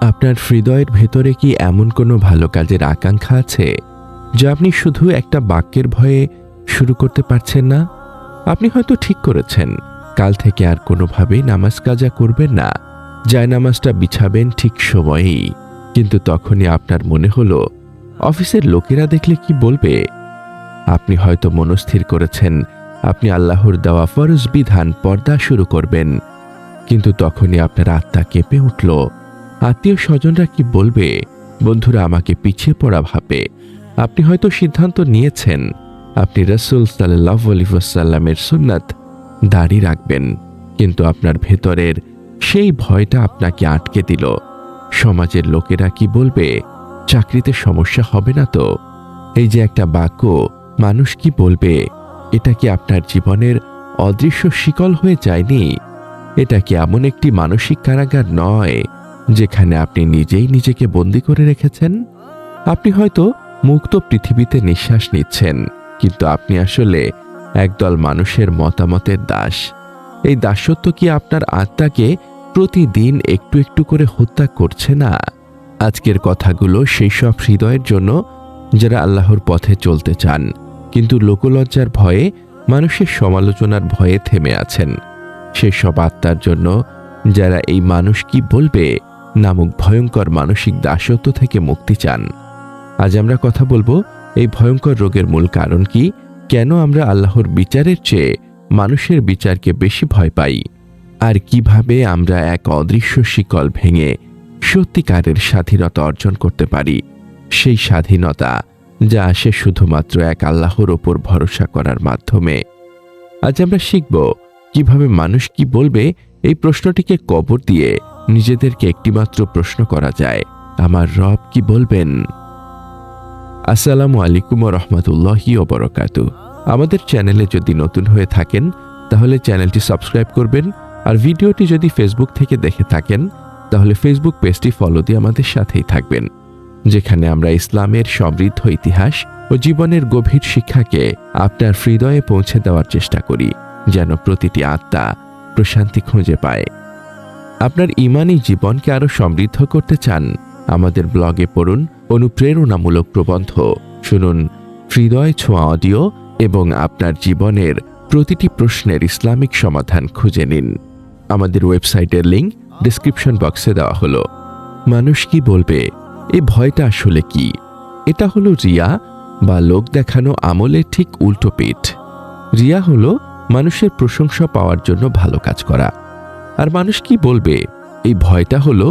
আপনার হৃদয়ের ভেতরে কি এমন কোনো ভালো কাজের আকাঙ্ক্ষা আছে যা আপনি শুধু একটা বাক্যের ভয়ে শুরু করতে পারছেন না? আপনি হয়তো ঠিক করেছেন কাল থেকে আর কোনোভাবেই নামাজ কাজা করবেন না, জায়নামাজটা বিছাবেন ঠিক সময়েই। কিন্তু তখনই আপনার মনে হলো অফিসের লোকেরা দেখলে কি বলবে। আপনি হয়তো মনস্থির করেছেন আপনি আল্লাহর দেওয়া ফরজ বিধান পর্দা শুরু করবেন, কিন্তু তখনই আপনার আত্মা কেঁপে উঠল। আত্মীয় স্বজনরা কি বলবে, বন্ধুরা আমাকে পিছিয়ে পড়া ভাবে। আপনি হয়তো সিদ্ধান্ত নিয়েছেন আপনি রাসূল সাল্লাল্লাহু আলাইহি ওয়াসাল্লামের সুন্নাত দাঁড়ি রাখবেন, কিন্তু আপনার ভেতরের সেই ভয়টা আপনাকে আটকে দিল। সমাজের লোকেরা কি বলবে, চাকরিতে সমস্যা হবে না তো? এই যে একটা বাক্য, মানুষ কি বলবে, এটা কি আপনার জীবনের অদৃশ্য শিকল হয়ে যায়নি? এটা কি এমন একটি মানসিক কারাগার নয় যেখানে আপনি নিজেই নিজেকে বন্দী করে রেখেছেন? আপনি হয়তো মুক্ত পৃথিবীতে নিঃশ্বাস নিচ্ছেন, কিন্তু আপনি আসলে একদল মানুষের মতামতের দাস। এই দাসত্ব কি আপনার আত্মাকে প্রতিদিন একটু একটু করে হত্যা করছে না? আজকের কথাগুলো সেই সব হৃদয়ের জন্য যারা আল্লাহর পথে চলতে চান, কিন্তু লোকলজ্জার ভয়ে, মানুষের সমালোচনার ভয়ে থেমে আছেন। সেসব আত্মার জন্য যারা এই মানুষ কি বলবে নামক ভয়ঙ্কর মানসিক দাসত্ব থেকে মুক্তি চান। আজ আমরা কথা বলবো এই ভয়ঙ্কর রোগের মূল কারণ কি, কেন আমরা আল্লাহর বিচারের চেয়ে মানুষের বিচারকে বেশি ভয় পাই, আর কিভাবে আমরা এক অদৃশ্য শিকল ভেঙে সত্যিকারের স্বাধীনতা অর্জন করতে পারি। সেই স্বাধীনতা যা আসে শুধুমাত্র এক আল্লাহর ওপর ভরসা করার মাধ্যমে। আজ আমরা শিখব কিভাবে মানুষ কি বলবে এই প্রশ্নটিকে কবর দিয়ে নিজেদেরকে একটিমাত্র প্রশ্ন করা যায়, আমার রব কি বলবেন। আসসালামু আলাইকুম ওয়া রাহমাতুল্লাহি ওয়া বারাকাতুহু। আমাদের চ্যানেলে যদি নতুন হয়ে থাকেন তাহলে চ্যানেলটি সাবস্ক্রাইব করবেন, আর ভিডিওটি যদি ফেসবুক থেকে দেখে থাকেন তাহলে ফেসবুক পেজটি ফলো দিয়ে আমাদের সাথেই থাকবেন, যেখানে আমরা ইসলামের সমৃদ্ধ ইতিহাস ও জীবনের গভীর শিক্ষাকে আপনার হৃদয়ে পৌঁছে দেওয়ার চেষ্টা করি, যেন প্রতিটি আত্মা প্রশান্তি খুঁজে পায়। আপনার ঈমানি জীবনকে আরো সমৃদ্ধ করতে চান? আমাদের ব্লগে পড়ুন অনুপ্রেরণামূলক প্রবন্ধ, শুনুন হৃদয় ছোঁয়া অডিও এবং আপনার জীবনের প্রতিটি প্রশ্নের ইসলামিক সমাধান খুঁজে নিন। আমাদের ওয়েবসাইটের লিংক ডেসক্রিপশন বক্সে দেওয়া হলো। মানুষ কি বলবে, এই ভয়টা আসলে কি? এটা হলো রিয়া বা লোক দেখানো আমলের ঠিক উল্টো পিঠ। রিয়া হলো মানুষের প্রশংসা পাওয়ার জন্য ভালো কাজ করা, আর মানুষ কি বলবে এই ভয়টা হলো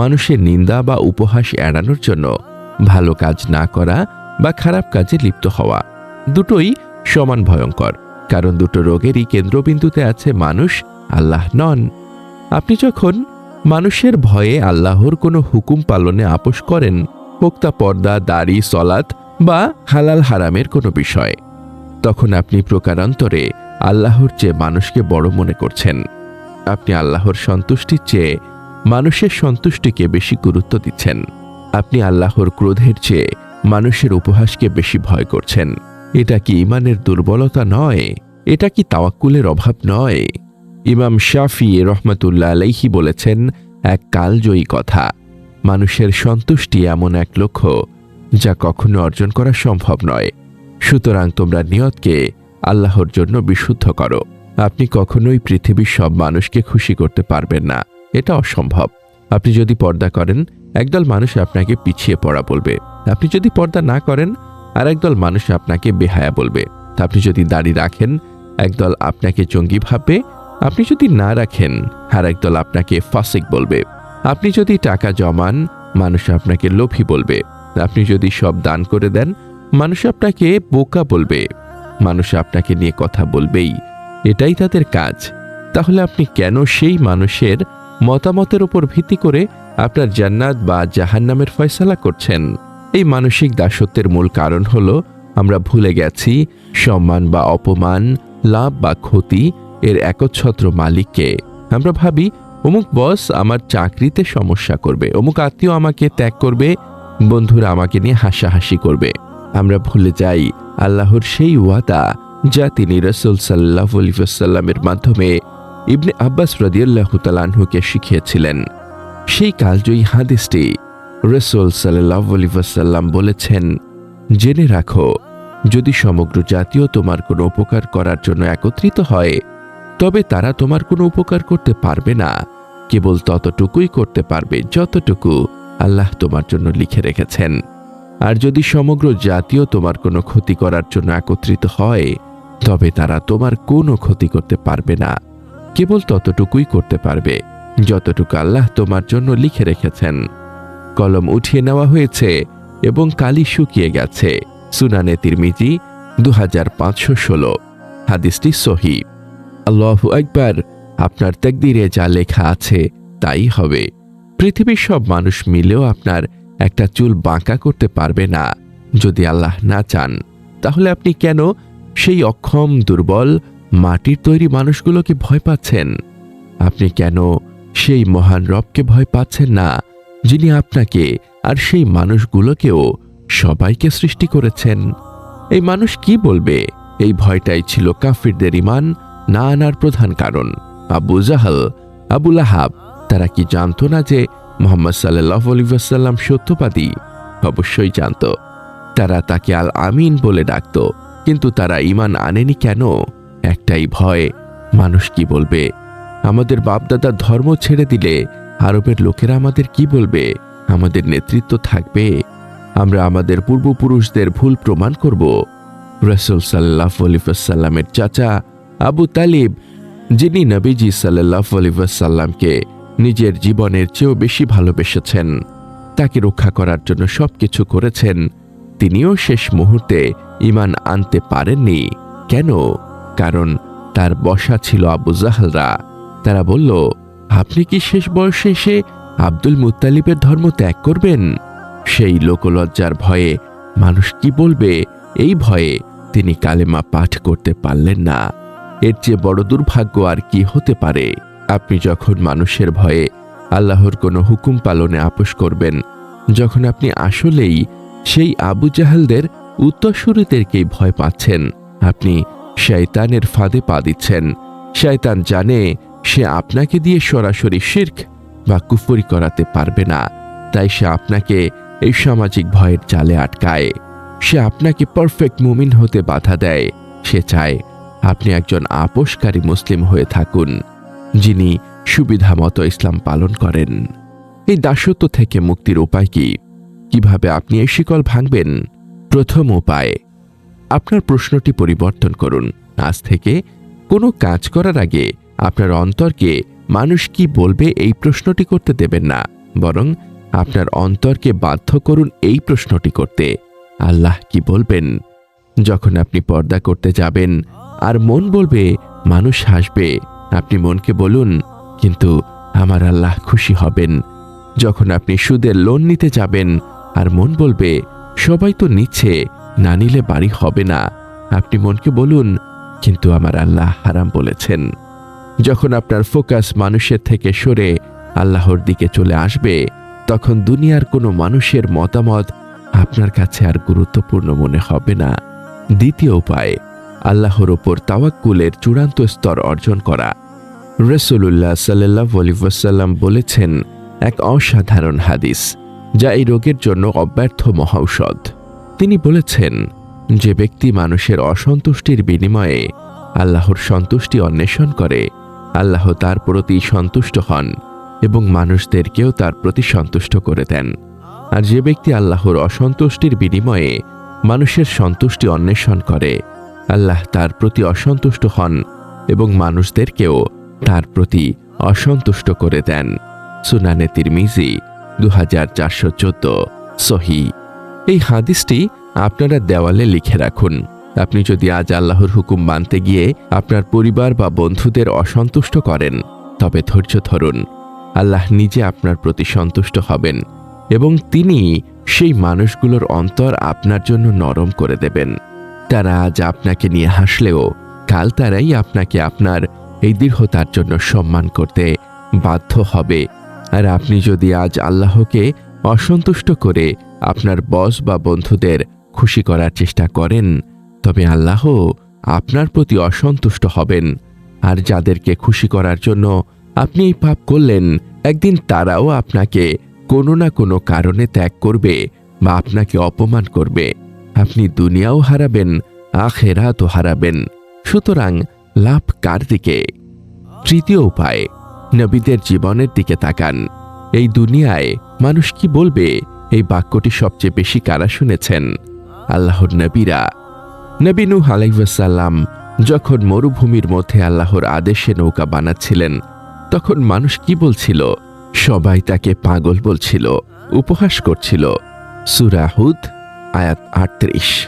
মানুষের নিন্দা বা উপহাস এড়ানোর জন্য ভালো কাজ না করা বা খারাপ কাজে লিপ্ত হওয়া। দুটোই সমান ভয়ঙ্কর, কারণ দুটো রোগেরই কেন্দ্রবিন্দুতে আছে মানুষ, আল্লাহ নন। আপনি যখন মানুষের ভয়ে আল্লাহর কোনো হুকুম পালনে আপোষ করেন, হোক তা পর্দা, দাড়ি, সলাত বা হালাল হারামের কোনো বিষয়, তখন আপনি প্রকারান্তরে আল্লাহর চেয়ে মানুষকে বড় মনে করছেন। আপনি আল্লাহর সন্তুষ্টির চেয়ে মানুষের সন্তুষ্টিকে বেশি গুরুত্ব দিচ্ছেন। আপনি আল্লাহর ক্রোধের চেয়ে মানুষের উপহাসকে বেশি ভয় করছেন। এটা কি ঈমানের দুর্বলতা নয়? এটা কি তাওয়াক্কুলের অভাব নয়? ইমাম শাফি রহমাতুল্লাহ আলাইহি বলেছেন এক কালজয়ী কথা, মানুষের সন্তুষ্টি এমন এক লক্ষ্য যা কখনো অর্জন করা সম্ভব নয়। সুতরাং তোমরা নিয়তকে আল্লাহর জন্য বিশুদ্ধ করো। আপনি কখনোই পৃথিবীর সব মানুষকে খুশি করতে পারবেন না, এটা অসম্ভব। আপনি যদি পর্দা করেন, একদল মানুষ আপনাকে পিছিয়ে পড়া বলবে। আপনি যদি পর্দা না করেন, আর একদল মানুষ আপনাকে বেহায়া বলবে। আপনি যদি দাড়ি রাখেন, একদল আপনাকে জঙ্গি ভাববে। আপনি যদি না রাখেন, আর একদল আপনাকে ফাসিক বলবে। আপনি যদি টাকা জমান, মানুষ আপনাকে লোভী বলবে। আপনি যদি সব দান করে দেন, মানুষ আপনাকে বোকা বলবে। মানুষ আপনাকে নিয়ে কথা বলবেই, এটাই তাদের কাজ। তাহলে আপনি কেন সেই মানুষের মতামতের উপর ভিত্তি করে আপনার জান্নাত বা জাহান্নামের ফয়সালা করছেন? এই মানসিক দাসত্বের মূল কারণ হলো আমরা ভুলে গেছি সম্মান বা অপমান, লাভ বা ক্ষতি এর একচ্ছত্র মালিককে। আমরা ভাবি অমুক বস আমার চাকরিতে সমস্যা করবে, অমুক আত্মীয় আমাকে ত্যাগ করবে, বন্ধুরা আমাকে নিয়ে হাসাহাসি করবে। আমরা ভুলে যাই আল্লাহর সেই ওয়াদা যা তিনি রাসূল সাল্লাল্লাহু আলাইহি ওয়াসাল্লামের মাধ্যমে ইবনে আব্বাস রাদিয়াল্লাহু তাআলা আনহুকে শিখিয়েছিলেন। সেই কালজয়ী হাদিসটি রাসূল সাল্লাল্লাহু আলাইহি ওয়াসাল্লাম বলেছেন, জেনে রাখো, যদি সমগ্র জাতীয় তোমার কোনো উপকার করার জন্য একত্রিত হয়, তবে তারা তোমার কোনো উপকার করতে পারবে না, কেবল ততটুকুই করতে পারবে যতটুকু আল্লাহ তোমার জন্য লিখে রেখেছেন। আর যদি সমগ্র জাতীয় তোমার কোনো ক্ষতি করার জন্য একত্রিত হয়, তবে তারা তোমার কোনো ক্ষতি করতে পারবে না, কেবল ততটুকুই করতে পারবে যতটুকু আল্লাহ তোমার জন্য লিখে রেখেছেন। কলম উঠিয়ে নেওয়া হয়েছে এবং কালি শুকিয়ে গেছে। সুনানে তিরমিজি 2516। হাদিসটি সহিহ। আল্লাহু আকবার। আপনার তাকদীরে যা লেখা আছে তাই হবে। পৃথিবীর সব মানুষ মিলেও আপনার একটা চুল বাঁকা করতে পারবে না। যদি আল্লাহ না চান, তাহলে আপনি কেন সেই অক্ষম, দুর্বল, মাটির তৈরি মানুষগুলোকে ভয় পাচ্ছেন? আপনি কেন সেই মহান রবকে ভয় পাচ্ছেন না, যিনি আপনাকে আর সেই মানুষগুলোকেও সবাইকে সৃষ্টি করেছেন? এই মানুষ কি বলবে, এই ভয়টাই ছিল কাফিরদের ঈমান না আনার প্রধান কারণ। আবু জাহল, আবু লাহাব, তারা কি জানতো না যে মুহাম্মদ সাল্লাল্লাহু আলাইহি ওয়াসাল্লাম সত্যবাদী? অবশ্যই জানত। তারা তাকে আল আমিন বলে ডাকত, কিন্তু তারা ঈমান আনেনি কেন? একটাই ভয়, মানুষ কি বলবে। আমাদের বাপদাদার ধর্ম ছেড়ে দিলে আরবের লোকেরা আমাদের কি বলবে? আমাদের নেতৃত্ব থাকবে? আমরা আমাদের পূর্বপুরুষদের ভুল প্রমাণ করব? রাসূল সাল্লাল্লাহু আলাইহি ওয়াসাল্লামের চাচা আবু তালিব, যিনি নবীজি সাল্লাল্লাহু আলাইহি ওয়াসাল্লামকে নিজের জীবনের চেয়েও বেশি ভালোবেসেছেন, তাকে রক্ষা করার জন্য সবকিছু করেছেন, তিনিও শেষ মুহূর্তে ঈমান আনতে পারেননি। কেন? কারণ তার বসা ছিল আবু জাহলরা। তারা বলল, আপনি কি শেষ বয়সে এসে আব্দুল মুত্তালিবের ধর্ম ত্যাগ করবেন? সেই লোকলজ্জার ভয়ে, মানুষ কি বলবে, এই ভয়ে তিনি কালেমা পাঠ করতে পারলেন না। এর চেয়ে বড় দুর্ভাগ্য আর কি হতে পারে? আপনি যখন মানুষের ভয়ে আল্লাহর কোনো হুকুম পালনে আপোষ করবেন, যখন আপনি আসলেই সেই আবু জাহেলদের উত্তরসূরিদেরকেই ভয় পাচ্ছেন, আপনি শয়তানের ফাঁদে পা দিচ্ছেন। শয়তান জানে সে আপনাকে দিয়ে সরাসরি শিরক বা কুফরি করাতে পারবে না, তাই সে আপনাকে এই সামাজিক ভয়ের জালে আটকায়। সে আপনাকে পারফেক্ট মুমিন হতে বাধা দেয়। সে চায় আপনি একজন আপোষকারী মুসলিম হয়ে থাকুন, যিনি সুবিধা মতো ইসলাম পালন করেন। এই দাসত্ব থেকে মুক্তির উপায় কি? কিভাবে আপনি এই শিকল ভাঙবেন? প্রথম উপায়, আপনার প্রশ্নটি পরিবর্তন করুন। আজ থেকে কোনো কাজ করার আগে আপনার অন্তরকে মানুষ কি বলবে এই প্রশ্নটি করতে দেবেন না, বরং আপনার অন্তরকে বাধ্য করুন এই প্রশ্নটি করতে, আল্লাহ কি বলবেন? যখন আপনি পর্দা করতে যাবেন আর মন বলবে মানুষ হাসবে, আপনি মনকে বলুন, কিন্তু আমার আল্লাহ খুশি হবেন। যখন আপনি সুদের লোন নিতে যাবেন আর মন বলবে সবাই তো নিচ্ছে, না নিলে বাড়ি হবে না, আপনি মনকে বলুন, কিন্তু আমার আল্লাহ হারাম বলেছেন। যখন আপনার ফোকাস মানুষের থেকে সরে আল্লাহর দিকে চলে আসবে, তখন দুনিয়ার কোনো মানুষের মতামত আপনার কাছে আর গুরুত্বপূর্ণ মনে হবে না। দ্বিতীয় উপায়, আল্লাহর ওপর তাওয়াক্কুলের চূড়ান্ত স্তর অর্জন করা। রাসূলুল্লাহ সাল্লাল্লাহু আলাইহি ওয়াসাল্লাম বলেছেন এক অসাধারণ হাদিস, যা এই রোগের জন্য অব্যর্থ মহাঔষধ। তিনি বলেছেন, যে ব্যক্তি মানুষের অসন্তুষ্টির বিনিময়ে আল্লাহর সন্তুষ্টি অন্বেষণ করে, আল্লাহ তার প্রতি সন্তুষ্ট হন এবং মানুষদেরকেও তার প্রতি সন্তুষ্ট করে দেন। আর যে ব্যক্তি আল্লাহর অসন্তুষ্টির বিনিময়ে মানুষের সন্তুষ্টি অন্বেষণ করে, আল্লাহ তার প্রতি অসন্তুষ্ট হন এবং মানুষদেরকেও তার প্রতি অসন্তুষ্ট করে দেন। সুনানে তিরমিজি 2414। সহিহ। এই হাদিসটি আপনারা দেওয়ালে লিখে রাখুন। আপনি যদি আজ আল্লাহর হুকুম মানতে গিয়ে আপনার পরিবার বা বন্ধুদের অসন্তুষ্ট করেন, তবে ধৈর্য ধরুন। আল্লাহ নিজে আপনার প্রতি সন্তুষ্ট হবেন এবং তিনি সেই মানুষগুলোর অন্তর আপনার জন্য নরম করে দেবেন। তারা আজ আপনাকে নিয়ে হাসলেও কাল তারাই আপনাকে আপনার এই দৃঢ়তার জন্য সম্মান করতে বাধ্য হবে। আর আপনি যদি আজ আল্লাহকে অসন্তুষ্ট করে আপনার বস বা বন্ধুদের খুশি করার চেষ্টা করেন, তবে আল্লাহ আপনার প্রতি অসন্তুষ্ট হবেন। আর যাদেরকে খুশি করার জন্য আপনি এই পাপ করলেন, একদিন তারাও আপনাকে কোনো না কোনো কারণে ত্যাগ করবে বা আপনাকে অপমান করবে। আপনি দুনিয়াও হারাবেন, আখেরাতও হারাবেন। সুতরাং লাভ কার দিকে? তৃতীয় উপায়, নবীদের জীবনের দিকে তাকান। এই দুনিয়ায় মানুষ কি বলবে, এই বাক্যটি সবচেয়ে বেশি কারা শুনেছেন? আল্লাহর নবীরা। নবী নূহ আলাইহিস সালাম যখন মরুভূমির মধ্যে আল্লাহর আদেশে নৌকা বানাচ্ছিলেন, তখন মানুষ কি বলছিল? সবাই তাকে পাগল বলছিল, উপহাস করছিল। সূরা হুদ আয়াত ৩৮।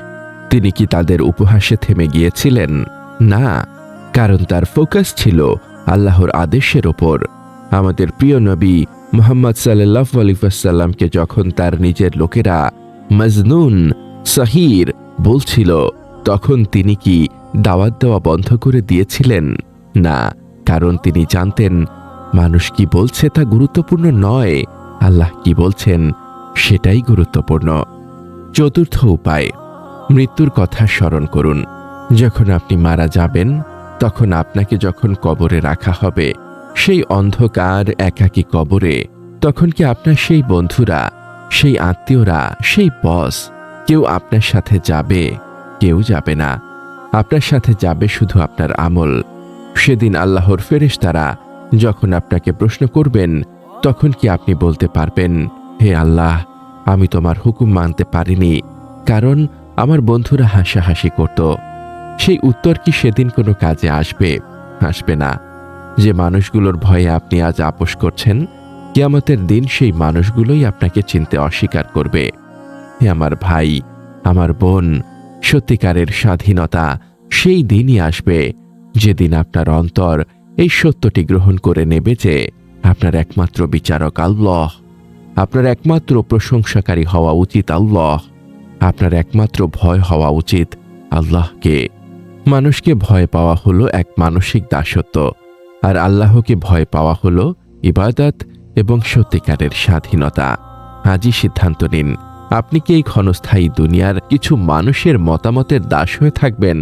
তিনি কি তাদের উপহাসে থেমে গিয়েছিলেন? না, কারণ তার ফোকাস ছিল আল্লাহর আদেশের ওপর। আমাদের প্রিয় নবী মুহাম্মদ সাল্লাল্লাহু আলাইহি ওয়াসাল্লামকে যখন তার নিজের লোকেরা মজনুন, সাহির বলছিল, তখন তিনি কি দাওয়াত দেওয়া বন্ধ করে দিয়েছিলেন? না, কারণ তিনি জানতেন মানুষ কি বলছে তা গুরুত্বপূর্ণ নয়, আল্লাহ কি বলছেন সেটাই গুরুত্বপূর্ণ। চতুর্থ উপায়, মৃত্যুর কথা স্মরণ করুন। যখন আপনি মারা যাবেন, তখন আপনাকে যখন কবরে রাখা হবে, সেই অন্ধকার একাকী কবরে, তখন কি আপনার সেই বন্ধুরা, সেই আত্মীয়রা, সেই বস কেউ আপনার সাথে যাবে? কেউ যাবে না। আপনার সাথে যাবে শুধু আপনার আমল। সেদিন আল্লাহর ফেরেশতারা যখন আপনাকে প্রশ্ন করবেন, তখন কি আপনি বলতে পারবেন, হে আল্লাহ, আমি তোমার হুকুম মানতে পারিনি, কারণ আমার বন্ধুরা হাসাহাসি করত? সেই উত্তর কি সেদিন কোনো কাজে আসবে? আসবে না। যে মানুষগুলোর ভয়ে আপনি আজ আপোষ করছেন, কিয়ামতের দিন সেই মানুষগুলোই আপনাকে চিনতে অস্বীকার করবে। হে আমার ভাই, আমার বোন, সত্যিকারের স্বাধীনতা সেই দিনই আসবে যেদিন আপনার অন্তর এই সত্যটি গ্রহণ করে নেবে যে আপনার একমাত্র বিচারক আল্লাহ, আপনার একমাত্র প্রশংসাকারী হওয়া উচিত আল্লাহ, আপনার একমাত্র ভয় হওয়া উচিত আল্লাহকে। মানুষকে ভয় পাওয়া হলো এক মানসিক দাসত্ব, আর আল্লাহকে ভয় পাওয়া হলো ইবাদত এবং সত্যিকারের স্বাধীনতা। আজই সিদ্ধান্ত নিন, আপনি কি এই ক্ষণস্থায়ী দুনিয়ার কিছু মানুষের মতামতের দাস হয়ে থাকবেন,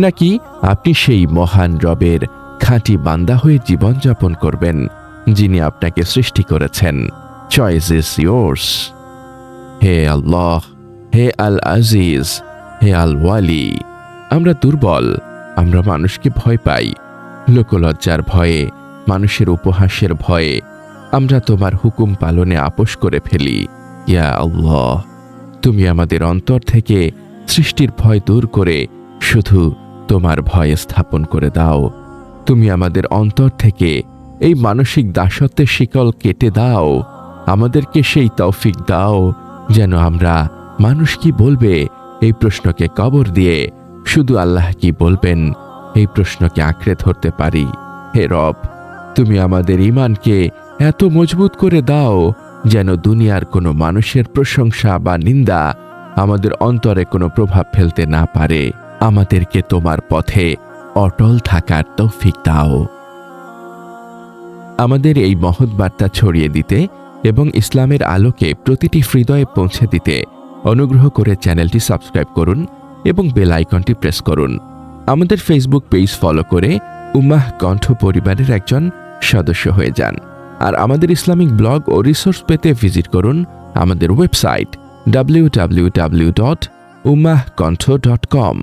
নাকি আপনি সেই মহান রবের খাঁটি বান্দা হয়ে জীবনযাপন করবেন, যিনি আপনাকে সৃষ্টি করেছেন? Choice is yours. হে আল্লাহ, হে আল আজিজ, হে আল ওয়ালি। আমরা দুর্বল, আমরা মানুষকে ভয় পাই, লোকলজ্জার ভয়ে, মানুষের উপহাসের ভয়ে আমরা তোমার হুকুম পালনে আপোষ করে ফেলি। ইয়া আল্লাহ, তুমি আমাদের অন্তর থেকে সৃষ্টির ভয় দূর করে শুধু তোমার ভয় স্থাপন করে দাও। তুমি আমাদের অন্তর থেকে এই মানসিক দাসত্বের শিকল কেটে দাও। আমাদেরকে সেই তৌফিক দাও যেন আমরা মানুষ কি বলবে এই প্রশ্নকে কবর দিয়ে শুধু আল্লাহ কি বলবেন এই প্রশ্নকে আঁকড়ে ধরতে পারি। হে রব, তুমি আমাদের ঈমানকে এত মজবুত করে দাও যেন দুনিয়ার কোনো মানুষের প্রশংসা বা নিন্দা আমাদের অন্তরে কোনো প্রভাব ফেলতে না পারে। আমাদেরকে তোমার পথে অটল থাকার তৌফিক দাও। আমাদের এই মহৎ বার্তা ছড়িয়ে দিতে এবং ইসলামের আলোকে প্রতিটি হৃদয়ে পৌঁছে দিতে অনুগ্রহ করে চ্যানেলটি সাবস্ক্রাইব করুন এবং বেল আইকনটি প্রেস করুন। আমাদের ফেসবুক পেজ ফলো করে উম্মাহ কণ্ঠ পরিবারের একজন সদস্য হয়ে যান। আর আমাদের ইসলামিক ব্লগ ও রিসোর্স পেতে ভিজিট করুন আমাদের ওয়েবসাইট www.ummahkontho.com।